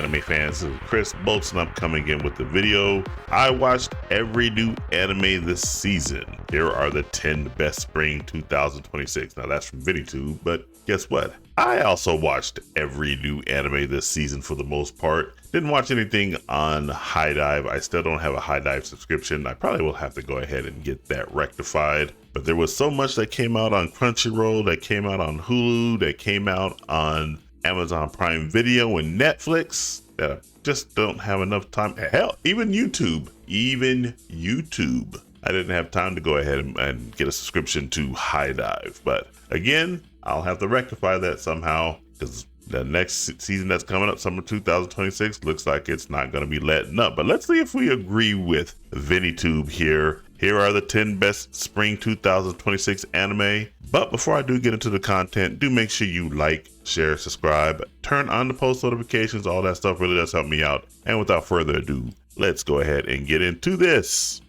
anime fans, this is Chris Boltznup coming in with the video. I watched every new anime this season. Here are the 10 best spring 2026. Now that's from Viniitube, but guess what? I also watched every new anime this season for the most part. Didn't watch anything on High Dive. I still don't have a High Dive subscription. I probably will have to go ahead and get that rectified. But there was so much that came out on Crunchyroll, that came out on Hulu, that came out on Amazon Prime Video and Netflix that I just don't have enough time. Hell, even YouTube. I didn't have time to go ahead and get a subscription to High Dive. But again, I'll have to rectify that somehow because the next season that's coming up, summer 2026, looks like it's not going to be letting up. But let's see if we agree with Viniitube here. Here are the 10 best spring 2026 anime. But before I do get into the content, do make sure you like, share, subscribe, turn on the post notifications. All that stuff really does help me out. And without further ado, let's go ahead and get into this.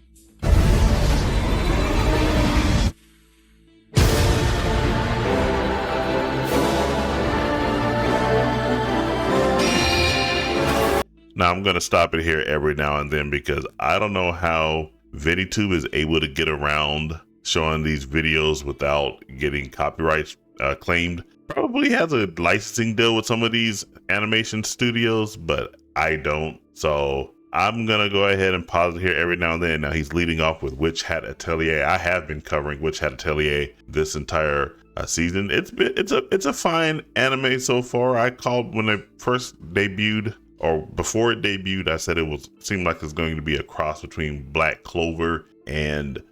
Now I'm going to stop it here every now and then because I don't know how Viniitube is able to get around showing these videos without getting copyright claimed. Probably has a licensing deal with some of these animation studios, but I don't. So I'm going to go ahead and pause it here every now and then. Now he's leading off with Witch Hat Atelier. I have been covering Witch Hat Atelier this entire season. It's a fine anime so far. I called when it first debuted, or before it debuted, I said seemed like it's going to be a cross between Black Clover and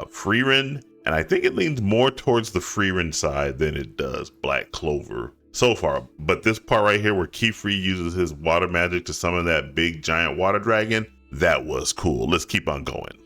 Frieren, and I think it leans more towards the Frieren side than it does Black Clover so far. But this part right here where Keyfree uses his water magic to summon that big giant water dragon, that was cool. Let's keep on going.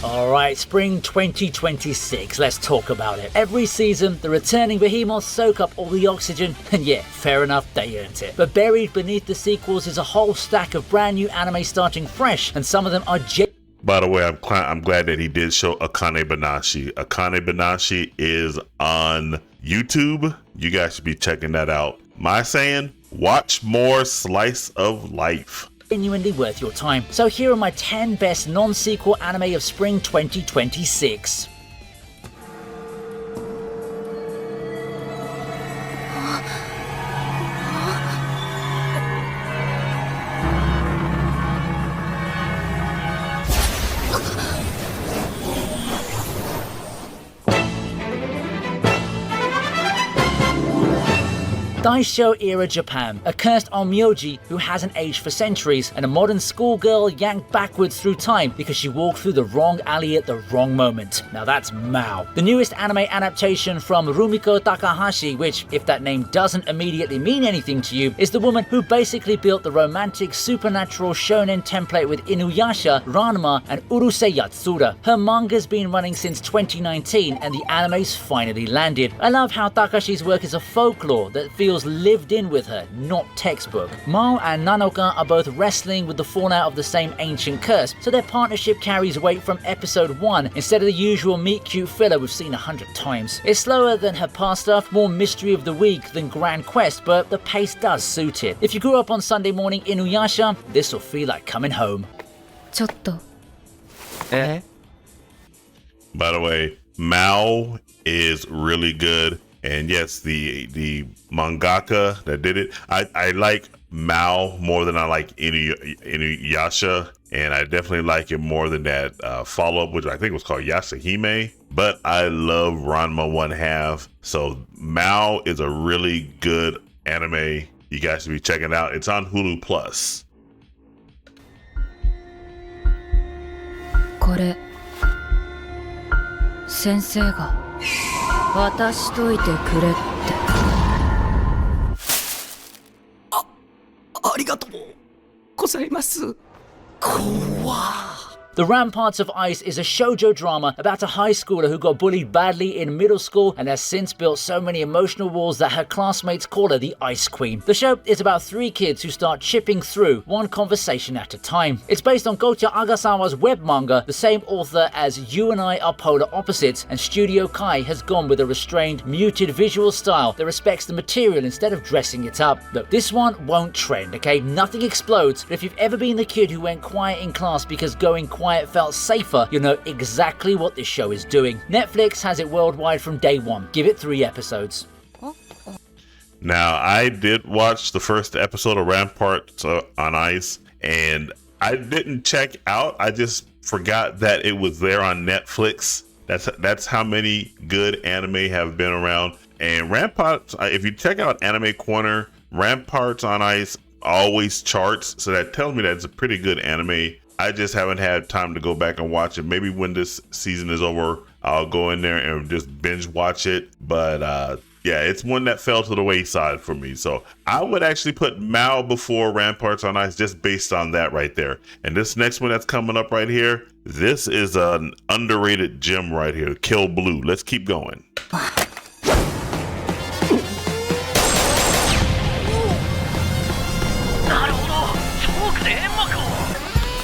Alright, spring 2026, let's talk about it. Every season, the returning behemoths soak up all the oxygen, and yeah, fair enough, they earned it. But buried beneath the sequels is a whole stack of brand new anime starting fresh, and some of them are By the way, I'm glad that he did show Akane Banashi. Akane Banashi is on YouTube. You guys should be checking that out. My saying, watch more Slice of Life. Genuinely worth your time. So here are my 10 best non-sequel anime of spring 2026. Daisho era Japan, a cursed onmyoji who hasn't aged for centuries, and a modern schoolgirl yanked backwards through time because she walked through the wrong alley at the wrong moment. Now that's Mao. The newest anime adaptation from Rumiko Takahashi, which, if that name doesn't immediately mean anything to you, is the woman who basically built the romantic supernatural shonen template with Inuyasha, Ranma, and Urusei Yatsura. Her manga's been running since 2019 and the anime's finally landed. I love how Takahashi's work is a folklore that feels lived in with her, not textbook. Mao and Nanoka are both wrestling with the fallout of the same ancient curse, so their partnership carries weight from episode 1 instead of the usual meet cute filler we've seen 100 times. It's slower than her past stuff, more mystery of the week than Grand Quest, but the pace does suit it. If you grew up on Sunday morning Inuyasha, this will feel like coming home. By the way, Mao is really good. And yes, the mangaka that did it, I like Mao more than I like Inuyasha, and I definitely like it more than that follow-up, which I think was called Yashahime. But I love Ranma 1/2, so Mao is a really good anime. You guys should be checking it out. It's on Hulu Plus. これ先生が渡しといてくれって。ありがとうございます。怖 The Ramparts of Ice is a shoujo drama about a high schooler who got bullied badly in middle school and has since built so many emotional walls that her classmates call her the Ice Queen. The show is about 3 kids who start chipping through one conversation at a time. It's based on Gocha Agasawa's web manga, the same author as You and I Are Polar Opposites, and Studio Kai has gone with a restrained, muted visual style that respects the material instead of dressing it up. Look, this one won't trend, okay? Nothing explodes, but if you've ever been the kid who went quiet in class because going quiet felt safer, you'll know exactly what this show is doing. Netflix has it worldwide from day one. Give it 3 episodes. Now, I did watch the first episode of Ramparts on Ice, and I didn't check out. I just forgot that it was there on Netflix. That's how many good anime have been around. And Ramparts, if you check out Anime Corner, Ramparts on Ice always charts, so that tells me that it's a pretty good anime. I just haven't had time to go back and watch it. Maybe when this season is over, I'll go in there and just binge watch it. But yeah, it's one that fell to the wayside for me. So I would actually put Mao before Ramparts on Ice just based on that right there. And this next one that's coming up right here, this is an underrated gem right here, Kill Blue. Let's keep going.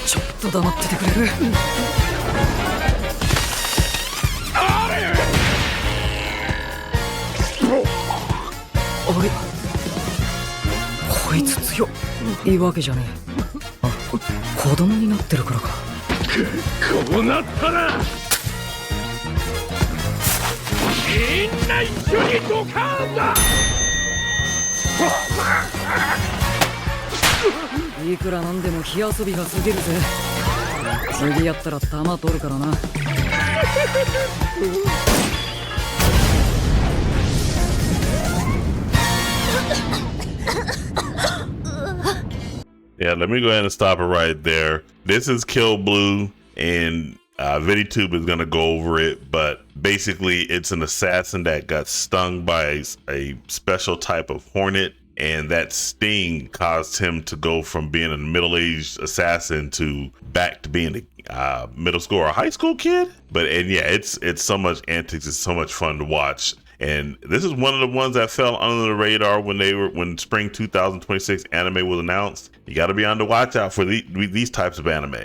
ちょっと黙っててくれる？あれ？こいつ強いいわけじゃねえ。あ、子供になってるからか。こうなったらみんな一緒にドカーンだ。いくらなんでも火遊びが過ぎるぜ。次やったら弾取るからな。Yeah, let me go ahead and stop it right there. This is Kill Blue, and Viniitube is going to go over it, but basically it's an assassin that got stung by a special type of hornet, and that sting caused him to go from being a middle-aged assassin to back to being a middle school or high school kid. And yeah, it's so much antics, it's so much fun to watch. And this is one of the ones that fell under the radar when spring 2026 anime was announced. You got to be on the watch out for these types of anime.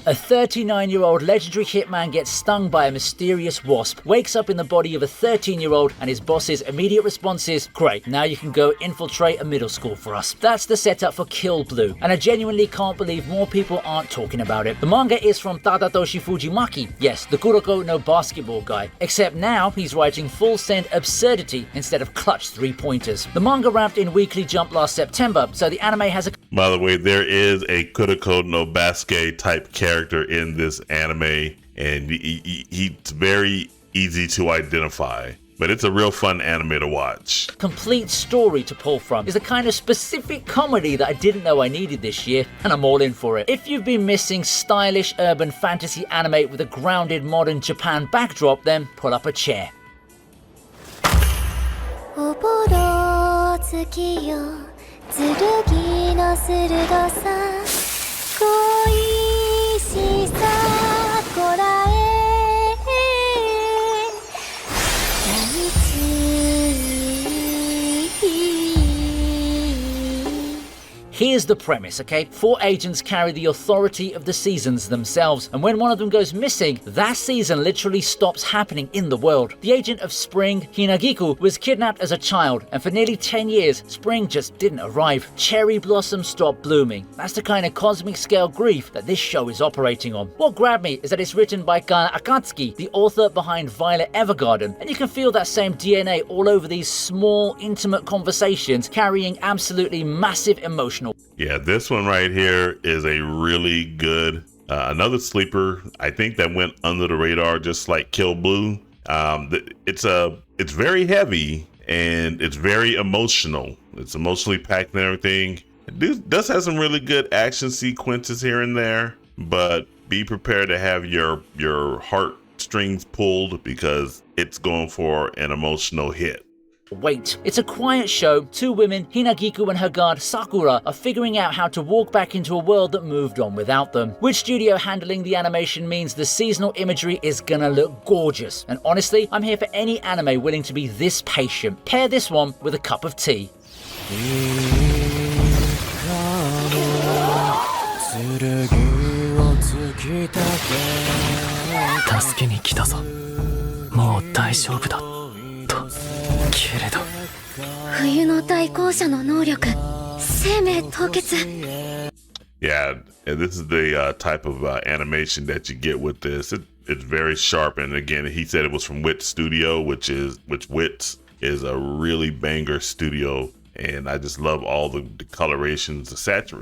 A 39-year-old legendary hitman gets stung by a mysterious wasp, wakes up in the body of a 13-year-old, and his boss's immediate response is, great, now you can go infiltrate a middle school for us. That's the setup for Kill Blue, and I genuinely can't believe more people aren't talking about it. The manga is from Tadatoshi Fujimaki, yes, the Kuroko no basketball guy, except now he's writing full-send absurdity instead of clutch 3-pointers. The manga ramped in Weekly Jump last September, so the anime has a... By the way, there is a Kuroko no Basket type character in this anime, and he's very easy to identify. But it's a real fun anime to watch. Complete story to pull from is the kind of specific comedy that I didn't know I needed this year, and I'm all in for it. If you've been missing stylish urban fantasy anime with a grounded modern Japan backdrop, then pull up a chair. おぼろ月よ剣の鋭さ恋しさこらえ大地 Here's the premise, okay? 4 agents carry the authority of the seasons themselves, and when one of them goes missing, that season literally stops happening in the world. The agent of Spring, Hinagiku, was kidnapped as a child, and for nearly 10 years, Spring just didn't arrive. Cherry blossoms stopped blooming. That's the kind of cosmic scale grief that this show is operating on. What grabbed me is that it's written by Kan Akatsuki, the author behind Violet Evergarden, and you can feel that same DNA all over these small, intimate conversations carrying absolutely massive emotional. Yeah, this one right here is a really good, another sleeper, I think that went under the radar just like Kill Blue. It's very heavy and it's very emotional. It's emotionally packed and everything. It does have some really good action sequences here and there, but be prepared to have your heartstrings pulled because it's going for an emotional hit. wait. It's a quiet show. Two women, Hinagiku and her guard Sakura, are figuring out how to walk back into a world that moved on without them. Which studio handling the animation means the seasonal imagery is gonna look gorgeous. And honestly, I'm here for any anime willing to be this patient. Pair this one with a cup of tea. 助けに来たぞ。もう大丈夫だと。けれど冬の対向車の能力生命凍結 Yeah, and this is the type of animation that you get with this. It's very sharp, and again, he said it was from Wit Studio, which Wits is a really banger studio. And I just love all the colorations. The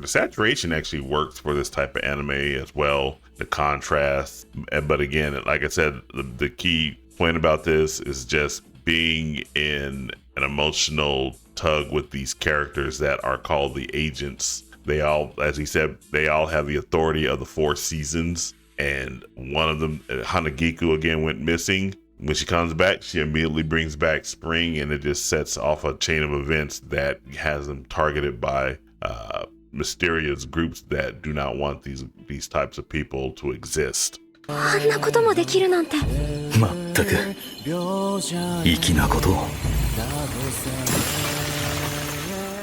saturation actually works for this type of anime as well. The contrast. But again, like I said, the key point about this is just being in an emotional tug with these characters that are called the agents. They all, as he said, they all have the authority of the 4 seasons. And one of them, Hanagiku, again went missing. When she comes back, she immediately brings back spring, and it just sets off a chain of events that has them targeted by mysterious groups that do not want these types of people to exist. あんなこともできるなんてまったく粋なことを。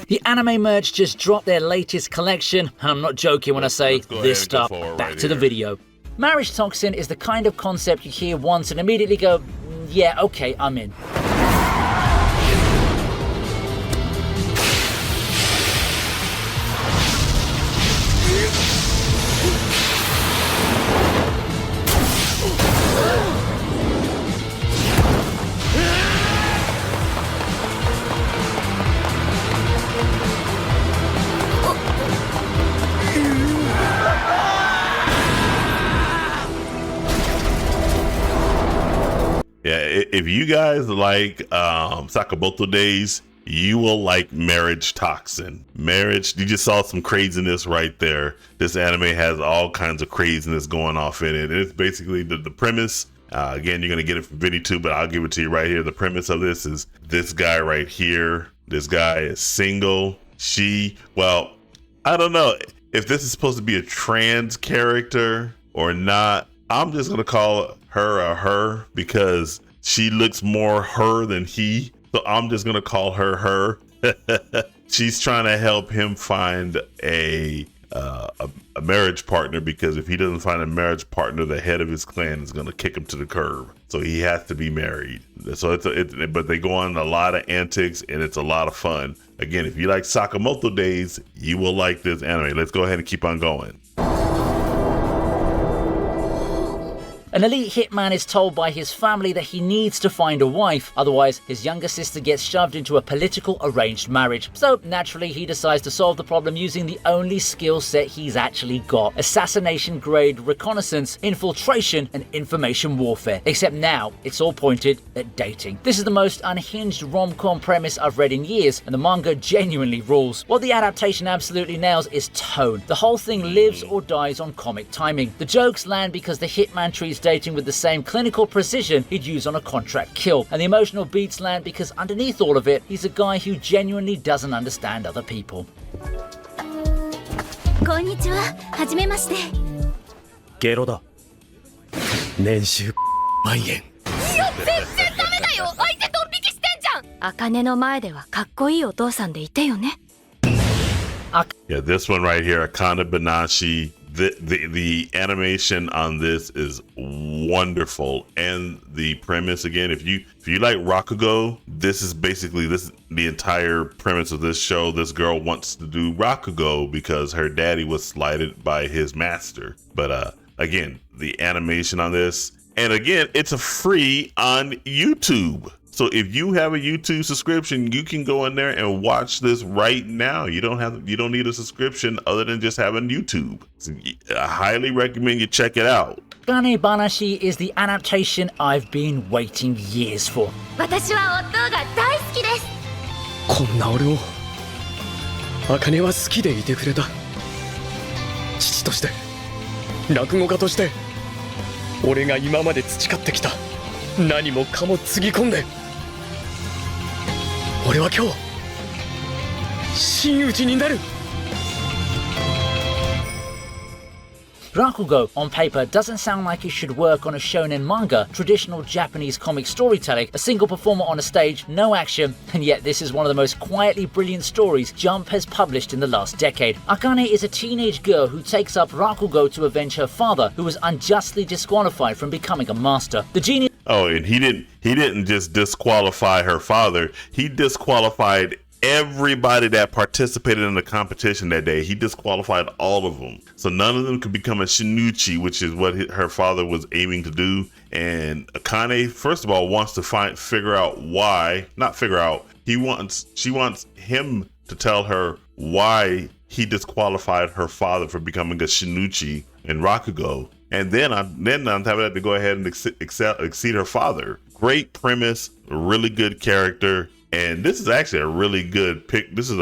The Anime Merch just dropped their latest collection, and I'm not joking when I say Let's go this ahead and go stuff. forward Back right to the here. video. Marriage toxin is the kind of concept you hear once and immediately go, yeah, okay, I'm in. Yeah, if you guys like Sakamoto Days, you will like Marriage Toxin. Marriage, you just saw some craziness right there. This anime has all kinds of craziness going off in it. It's basically the premise. Again, you're going to get it from Viniitube, but I'll give it to you right here. The premise of this is this guy right here. This guy is single. Well, I don't know if this is supposed to be a trans character or not. I'm just going to call her a her because she looks more her than he. So I'm just going to call her her. She's trying to help him find a marriage partner, because if he doesn't find a marriage partner, the head of his clan is going to kick him to the curb. So he has to be married. So but they go on a lot of antics, and it's a lot of fun. Again, if you like Sakamoto Days, you will like this anime. Let's go ahead and keep on going. An elite hitman is told by his family that he needs to find a wife, otherwise his younger sister gets shoved into a political arranged marriage. So naturally he decides to solve the problem using the only skill set he's actually got: assassination grade reconnaissance, infiltration and information warfare. Except now it's all pointed at dating. This is the most unhinged rom-com premise I've read in years, and the manga genuinely rules. What the adaptation absolutely nails is tone. The whole thing lives or dies on comic timing. The jokes land because the hitman treats dating with the same clinical precision he'd use on a contract kill, and the emotional beats land because underneath all of it, he's a guy who genuinely doesn't understand other people. こんにちは、はじめまして。ゲロだ。年収万円。いや、全然ダメだよ。相手ドン引きしてんじゃん。茜の前ではかっこいいお父さんでいてよね。Yeah, this one right here, Akane Banashi. The animation on this is wonderful, and the premise, again, if you like Rakugo, this is the entire premise of this show. This girl wants to do Rakugo because her daddy was slighted by his master. But again, the animation on this, and again, it's a free on YouTube. So if you have a YouTube subscription, you can go in there and watch this right now. You don't need a subscription other than just having YouTube. So I highly recommend you check it out. Akane Banashi is the adaptation I've been waiting years for. 私は夫が大好きです。こんな俺を茜は好きでいてくれた。父として落語家として俺が今まで培ってきた何もかもつぎ込んで俺は今日真打ちになる。 Rakugo, on paper, doesn't sound like it should work on a shonen manga, traditional Japanese comic storytelling, a single performer on a stage, no action, and yet this is one of the most quietly brilliant stories Jump has published in the last decade. Akane is a teenage girl who takes up Rakugo to avenge her father, who was unjustly disqualified from becoming a master. The genius... Oh, and he didn't just disqualify her father, he disqualified everybody that participated in the competition that day. He disqualified all of them. So none of them could become a Shinichi, which is what her father was aiming to do. And Akane, first of all, wants to figure out why, she wants him to tell her why he disqualified her father for becoming a Shinichi in Rakugo. And then on top of that, to go ahead and exceed her father. Great premise, really good character. And this is actually a really good picture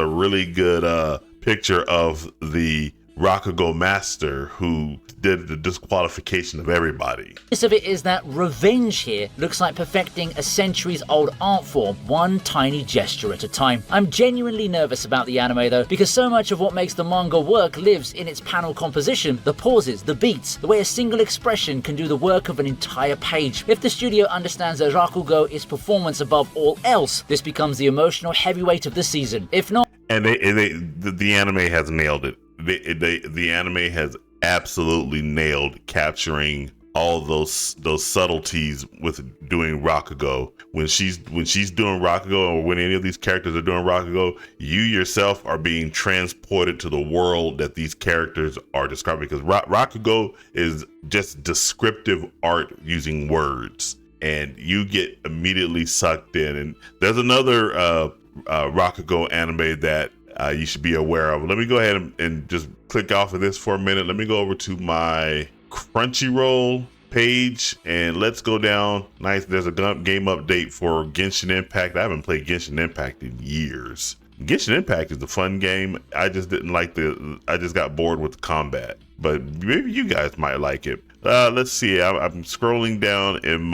of the Rakugo master who did the disqualification of everybody. Of it is that revenge here looks like perfecting a centuries-old art form, one tiny gesture at a time. I'm genuinely nervous about the anime though, because so much of what makes the manga work lives in its panel composition, the pauses, the beats, the way a single expression can do the work of an entire page. If the studio understands that Rakugo is performance above all else, this becomes the emotional heavyweight of the season. If not... And the anime has nailed it. The anime has absolutely nailed capturing all those subtleties with doing Rakugo. When she's doing Rakugo, or when any of these characters are doing Rakugo, you yourself are being transported to the world that these characters are describing, because Rakugo is just descriptive art using words, and you get immediately sucked in. And there's another Rakugo anime that you should be aware of. Let me go ahead and just click off of this for a minute. Let me go over to my Crunchyroll page and let's go down. Nice. There's a game update for Genshin Impact. I haven't played Genshin Impact in years. Genshin Impact is a fun game. I just didn't like I just got bored with the combat, but maybe you guys might like it. Let's see. I'm scrolling down and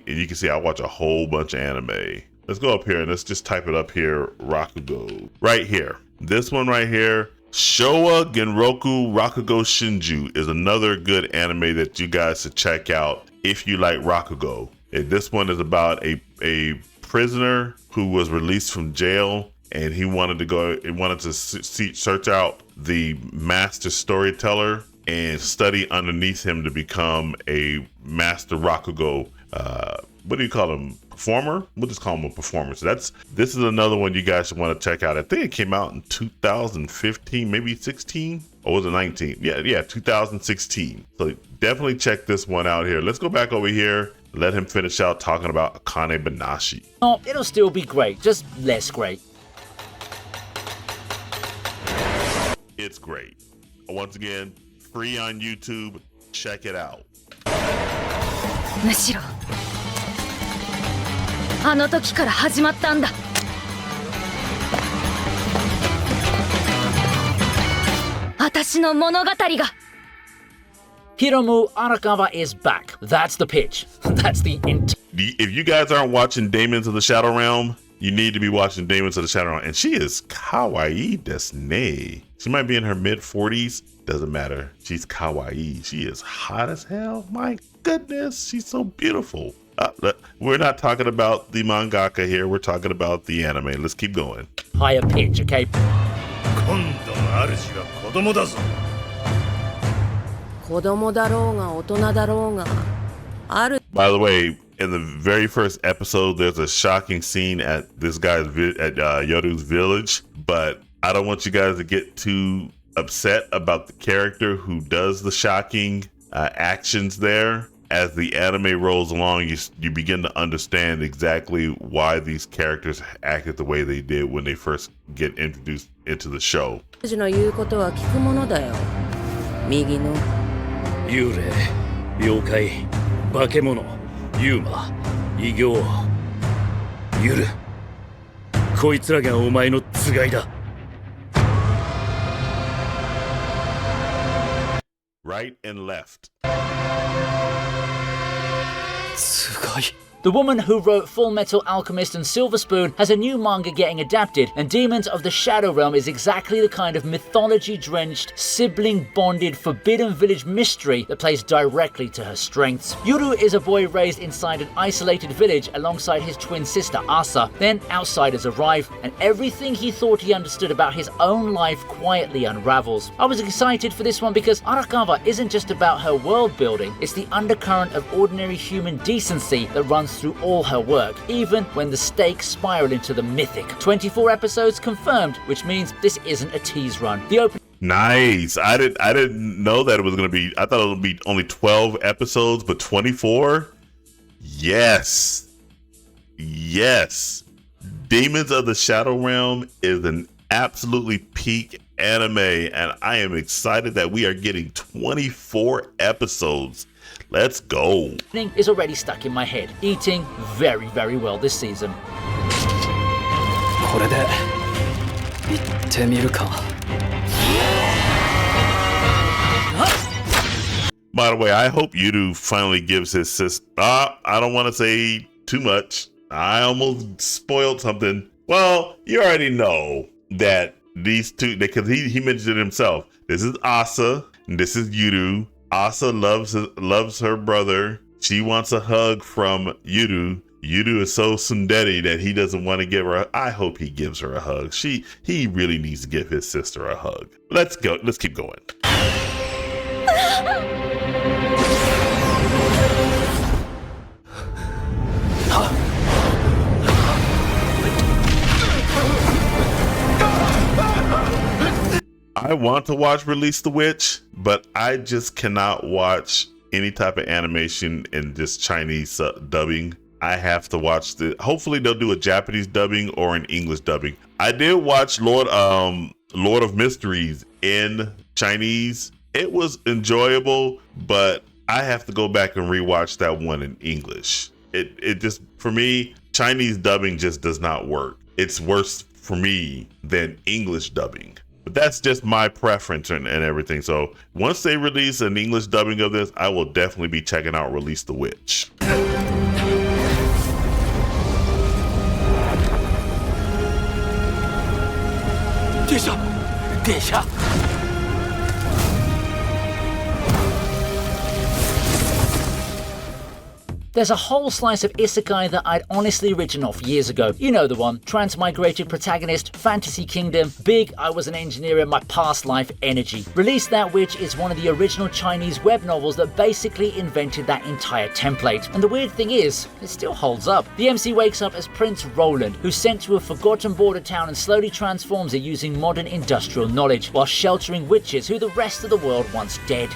you can see I watch a whole bunch of anime. Let's go up here and let's just type it up here. Rakugo. Right here. This one right here. Showa Genroku Rakugo Shinju is another good anime that you guys should check out if you like Rakugo. And this one is about a prisoner who was released from jail, and he wanted to search out the master storyteller and study underneath him to become a master Rakugo. What do you call him? Performer? We'll just call him a performer. So this is another one you guys should want to check out. I think it came out in 2015, maybe 16, or was it 19? Yeah, 2016. So definitely check this one out here. Let's go back over here. Let him finish out talking about Akane Banashi. Oh, it'll still be great, just less great. It's great. Once again, free on YouTube. Check it out. むしろあの時から始まったんだ。私の物語が。Hiromu Arakawa is back. That's the pitch. That's the If you guys aren't watching Demons of the Shadow Realm, you need to be watching Demons of the Shadow Realm. And she is kawaii desu ne. She might be in her mid-40s. Doesn't matter. She's kawaii. She is hot as hell. My goodness. She's so beautiful. We're not talking about the mangaka here. We're talking about the anime. Let's keep going. higher pitch, okay? 今度の主は子供だぞ。子供だろうが大人だろうがある。 By the way, in the very first episode, there's a shocking scene at this guy's at Yoru's village, but I don't want you guys to get too upset about the character who does the shocking actions there. As the anime rolls along, you begin to understand exactly why these characters acted the way they did when they first get introduced into the show. 主の言うことは聞くものだよ。右の幽霊、妖怪、化け物、ユーマ、異形、ユル。こいつらがお前のつがいだ。Right and left. つがい。The woman who wrote Full Metal Alchemist and Silver Spoon has a new manga getting adapted, and Demons of the Shadow Realm is exactly the kind of mythology-drenched, sibling-bonded, forbidden village mystery that plays directly to her strengths. Yuru is a boy raised inside an isolated village alongside his twin sister Asa. Then outsiders arrive, and everything he thought he understood about his own life quietly unravels. I was excited for this one because Arakawa isn't just about her world building, it's the undercurrent of ordinary human decency that runs through all her work, even when the stakes spiral into the mythic. 24 episodes confirmed, which means this isn't a tease run. The opening Nice. I didn't know that it was going to be, I thought it would be only 12 episodes, but 24? Yes. Yes. Demons of the Shadow Realm is an absolutely peak anime, and I am excited that we are getting 24 episodes. Let's go. is already stuck in my head, eating very, very well this season. これで行ってみるか。By the way, I hope Yudu finally gives his sister. I don't want to say too much. I almost spoiled something. Well, you already know that these two, because he mentioned it himself. This is Asa, and this is Yudu. Asa loves her brother. She wants a hug from Yudu. Yudu is so tsundere that he doesn't want to give her I hope he gives her a hug. He really needs to give his sister a hug. Let's go. Let's keep going. I want to watch Release the Witch, but I just cannot watch any type of animation in just Chinese dubbing. I have to watch hopefully they'll do a Japanese dubbing or an English dubbing. I did watch Lord of Mysteries in Chinese. It was enjoyable, but I have to go back and rewatch that one in English. It just, for me, Chinese dubbing just does not work. It's worse for me than English dubbing. But that's just my preference and everything. So once they release an English dubbing of this, I will definitely be checking out Release the Witch. There's a whole slice of isekai that I'd honestly written off years ago. You know the one, transmigrated protagonist, fantasy kingdom, big I was an engineer in my past life energy. Release That Witch is one of the original Chinese web novels that basically invented that entire template. And the weird thing is, it still holds up. The MC wakes up as Prince Roland, who's sent to a forgotten border town and slowly transforms it using modern industrial knowledge, while sheltering witches who the rest of the world once dead.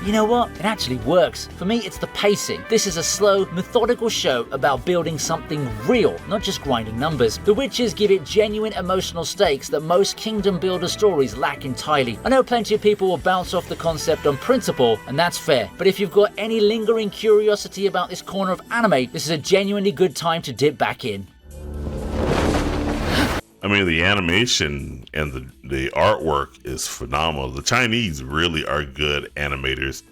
You know what? It actually works. For me, it's the pacing. This is a slow, methodical show about building something real, not just grinding numbers. The Witches give it genuine emotional stakes that most kingdom builder stories lack entirely. I know plenty of people will bounce off the concept on principle, and that's fair. But if you've got any lingering curiosity about this corner of anime, this is a genuinely good time to dip back in. I mean, the animation and the artwork is phenomenal. The Chinese really are good animators.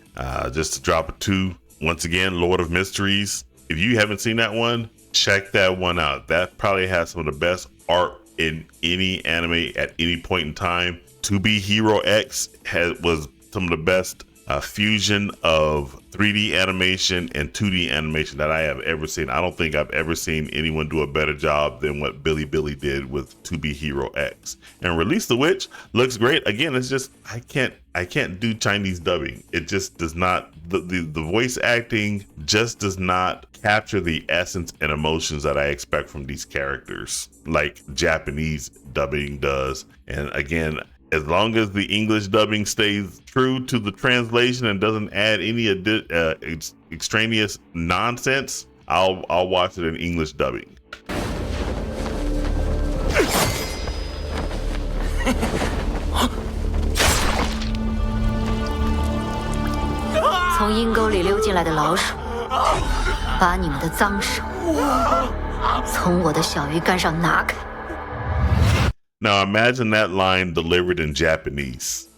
Just to drop a 2, once again, Lord of Mysteries. If you haven't seen that one, check that one out. That probably has some of the best art in any anime at any point in time. To Be Hero X was some of the best fusion of 3D animation and 2D animation that I have ever seen. I don't think I've ever seen anyone do a better job than what Billy did with To Be Hero X. And Release the Witch looks great. Again, it's just I can't do Chinese dubbing. It just does not, the voice acting just does not capture the essence and emotions that I expect from these characters like Japanese dubbing does. And again, as long as the English dubbing stays true to the translation and doesn't add any extraneous nonsense, I'll watch it in English dubbing. 从阴沟里溜进来的老鼠，把你们的脏手从我的小鱼干上拿开。 Now imagine that line delivered in Japanese.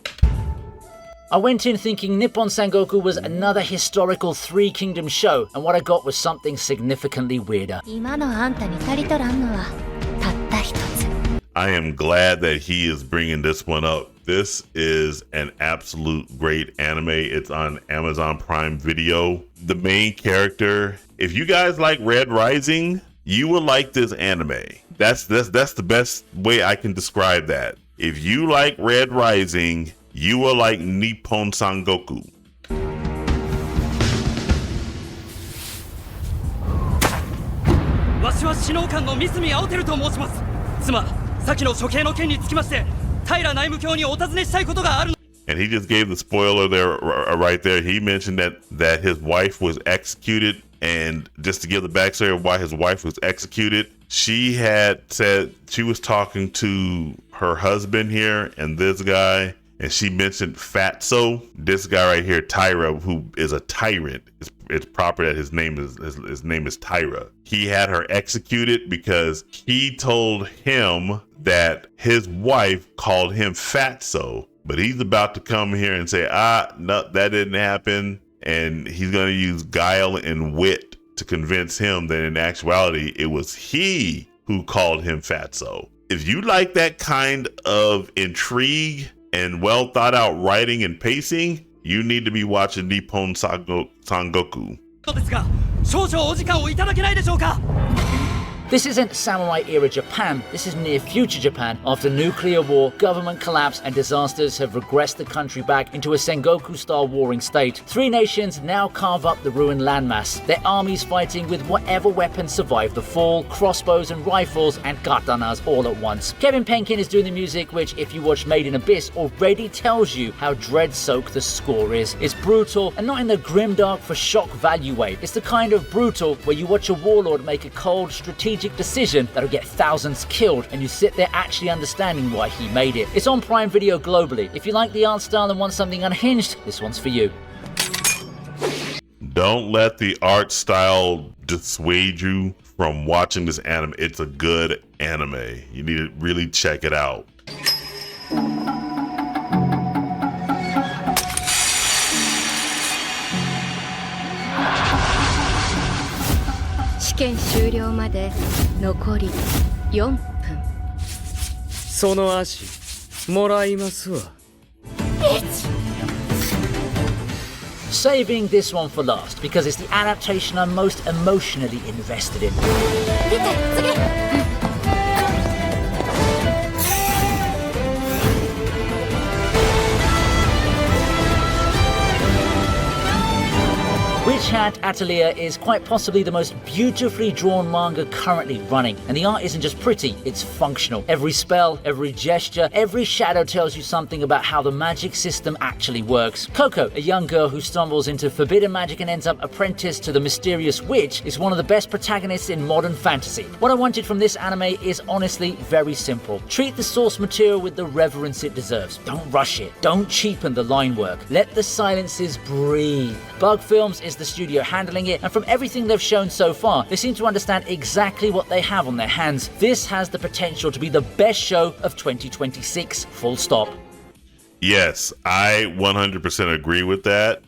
I went in thinking Nippon Sengoku was another historical Three Kingdoms show, and what I got was something significantly weirder. 今のあんたに足りとらんのはたった一つ。 I am glad that he is bringing this one up. This is an absolute great anime. It's on Amazon Prime Video. The main character, if you guys like Red Rising, you will like this anime. That's the best way I can describe that. If you like Red Rising, you will like Nippon Sangoku. わしは首脳官の三角青輝と申します。妻、先の処刑の件につきまして、平内務卿にお尋ねしたいことがある。 And he just gave the spoiler there, right there. He mentioned that his wife was executed, and just to give the backstory of why his wife was executed, she had said she was talking to her husband here and this guy, and she mentioned Fatso, this guy right here, Tyra, who is a tyrant. It's proper that his name is Tyra. He had her executed because he told him that his wife called him Fatso, but he's about to come here and say, no, that didn't happen. And he's going to use guile and wit to convince him that in actuality, it was he who called him Fatso. If you like that kind of intrigue and well thought out writing and pacing, you need to be watching Nippon Sangoku. ですが、少々お時間をいただけないでしょうか。 This isn't samurai era Japan, this is near future Japan. After nuclear war, government collapse, and disasters have regressed the country back into a Sengoku-style warring state. Three nations now carve up the ruined landmass, their armies fighting with whatever weapons survive the fall, crossbows and rifles, and katanas all at once. Kevin Penkin is doing the music, which, if you watch Made in Abyss, already tells you how dread-soaked the score is. It's brutal, and not in the grimdark for shock value way. It's the kind of brutal where you watch a warlord make a cold, strategic decision that'll get thousands killed, and you sit there actually understanding why he made it. It's on Prime Video globally. If you like the art style and want something unhinged, this one's for you. Don't let the art style dissuade you from watching this anime. It's a good anime. You need to really check it out. 試験終了まで残り4分。その足、もらいますわ。Saving this one for last, because it's the adaptation I'm most emotionally invested in. 出て、次。Witch Hat Atelier is quite possibly the most beautifully drawn manga currently running, and the art isn't just pretty, it's functional. Every spell, every gesture, every shadow tells you something about how the magic system actually works. Coco, a young girl who stumbles into forbidden magic and ends up apprenticed to the mysterious witch, is one of the best protagonists in modern fantasy. What I wanted from this anime is honestly very simple. Treat the source material with the reverence it deserves. Don't rush it. Don't cheapen the line work. Let the silences breathe. Bug Films is the studio handling it, and from everything they've shown so far, they seem to understand exactly what they have on their hands. This has the potential to be the best show of 2026, full stop. Yes, I 100% agree with that.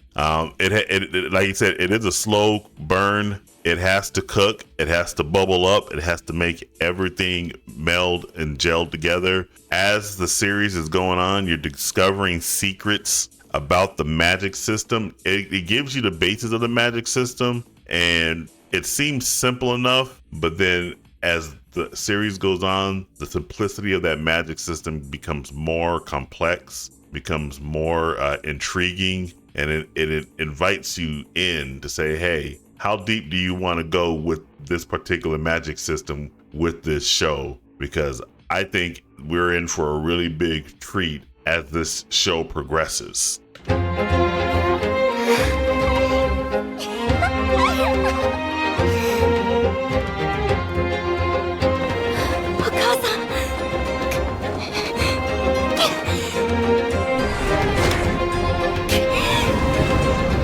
It like you said, it is a slow burn. It has to cook, it has to bubble up, it has to make everything meld and gel together. As the series is going on, you're discovering secrets about the magic system. It gives you the basis of the magic system, and it seems simple enough, but then as the series goes on, the simplicity of that magic system becomes more complex, becomes more intriguing, and it invites you in to say, hey, how deep do you want to go with this particular magic system with this show? Because I think we're in for a really big treat as this show progresses.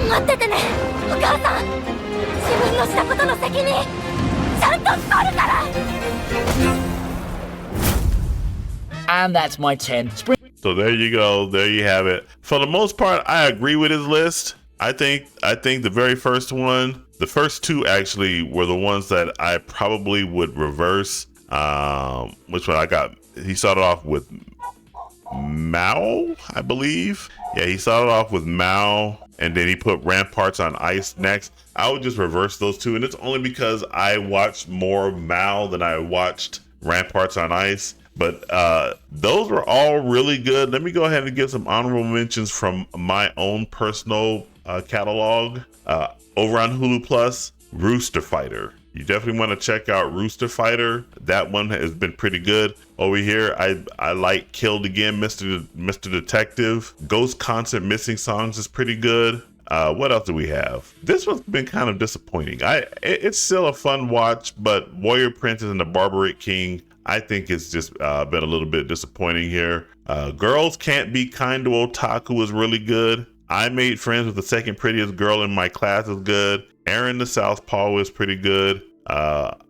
待っててね、お母さん。自分のしたことの責任ちゃんと取るから。 And that's my 10. Spring So there you go. There you have it. For the most part, I agree with his list. I think the very first one, the first two actually were the ones that I probably would reverse. Which one I got? He started off with Mao, I believe. Yeah, he started off with Mao, and then he put Ramparts on Ice next. I would just reverse those two, and it's only because I watched more Mao than I watched Ramparts on Ice. But those were all really good. Let me go ahead and give some honorable mentions from my own personal catalog. Over on Hulu Plus, Rooster Fighter. You definitely want to check out Rooster Fighter. That one has been pretty good. Over here, I like Killed Again, Mr. Detective. Ghost Concert Missing Songs is pretty good. What else do we have? This one's been kind of disappointing. It's still a fun watch, but Warrior Princess and the Barbaric King, I think it's just been a little bit disappointing here. Girls Can't Be Kind to Otaku is really good. I Made Friends with the Second Prettiest Girl in My Class is good. Aaron the Southpaw is pretty good.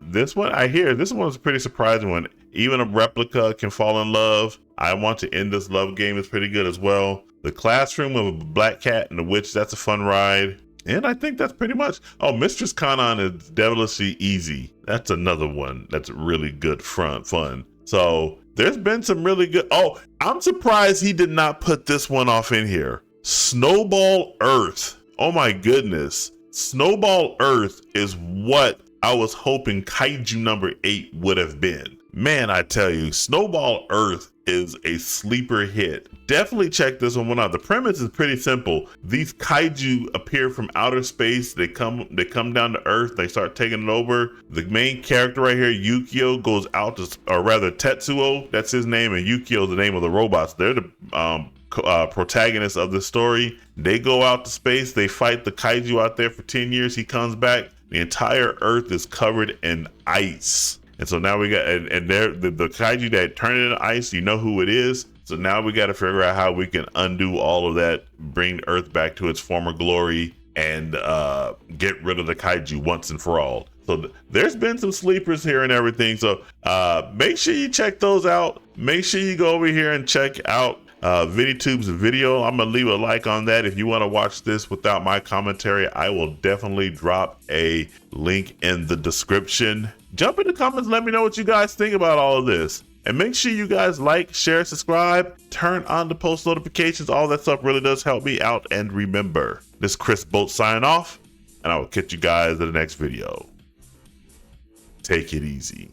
This one was a pretty surprising one. Even a Replica Can Fall in Love. I Want to End This Love Game is pretty good as well. The Classroom of a Black Cat and the Witch, that's a fun ride. And I think that's pretty much. Oh, Mistress Kanan is Devilishly Easy. That's another one that's really good fun. So there's been some really good. Oh, I'm surprised he did not put this one off in here. Snowball Earth. Oh my goodness. Snowball Earth is what I was hoping Kaiju number 8 would have been. Man, I tell you, Snowball Earth is a sleeper hit. Definitely check this one out. The premise is pretty simple. These kaiju appear from outer space. They come down to Earth. They start taking it over. The main character right here, Yukio, goes out to, or rather Tetsuo, that's his name, and Yukio is the name of the robots. They're the protagonists of the story. They go out to space. They fight the kaiju out there for 10 years. He comes back. The entire Earth is covered in ice. And so now we got, and they're the kaiju that turn it into ice, you know who it is. So now we got to figure out how we can undo all of that, bring Earth back to its former glory, and get rid of the kaiju once and for all. So there's been some sleepers here and everything. So make sure you check those out. Make sure you go over here and check out Viniitube's video. I'm gonna leave a like on that. If you want to watch this without my commentary, I will definitely drop a link in the description. Jump in the comments, let me know what you guys think about all of this. And make sure you guys like, share, subscribe, turn on the post notifications. All that stuff really does help me out. And remember, this is Chris Bolt signing off, and I will catch you guys in the next video. Take it easy.